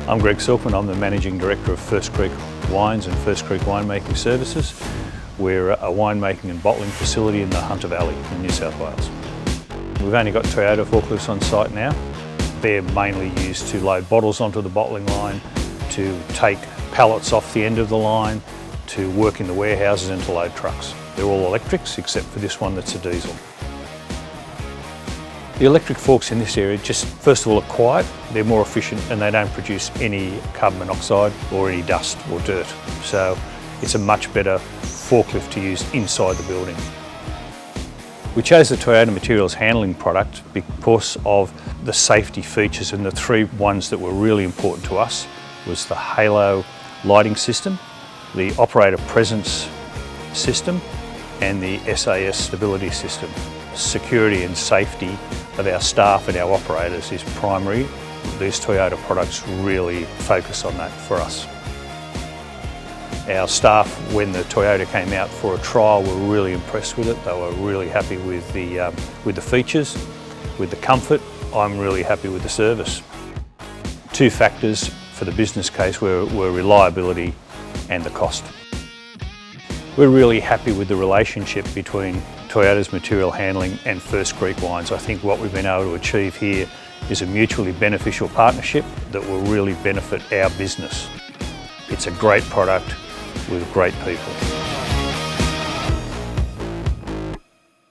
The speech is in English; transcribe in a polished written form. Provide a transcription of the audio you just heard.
I'm Greg Silkman, I'm the Managing Director of First Creek Wines and First Creek Winemaking Services. We're a winemaking and bottling facility in the Hunter Valley in New South Wales. We've only got Toyota forklifts on site now. They're mainly used to load bottles onto the bottling line, to take pallets off the end of the line, to work in the warehouses and to load trucks. They're all electrics except for this one that's a diesel. The electric forks in this area just first of all are quiet, they're more efficient and they don't produce any carbon monoxide or any dust or dirt. So it's a much better forklift to use inside the building. We chose the Toyota materials handling product because of the safety features, and the three ones that were really important to us was the halo lighting system, the operator presence system and the SAS stability system. Security and safety of our staff and our operators is primary. These Toyota products really focus on that for us. Our staff, when the Toyota came out for a trial, were really impressed with it. They were really happy with the features, with the comfort. I'm really happy with the service. Two factors for the business case were reliability and the cost. We're really happy with the relationship between Toyota's material handling and First Creek Wines. I think what we've been able to achieve here is a mutually beneficial partnership that will really benefit our business. It's a great product with great people.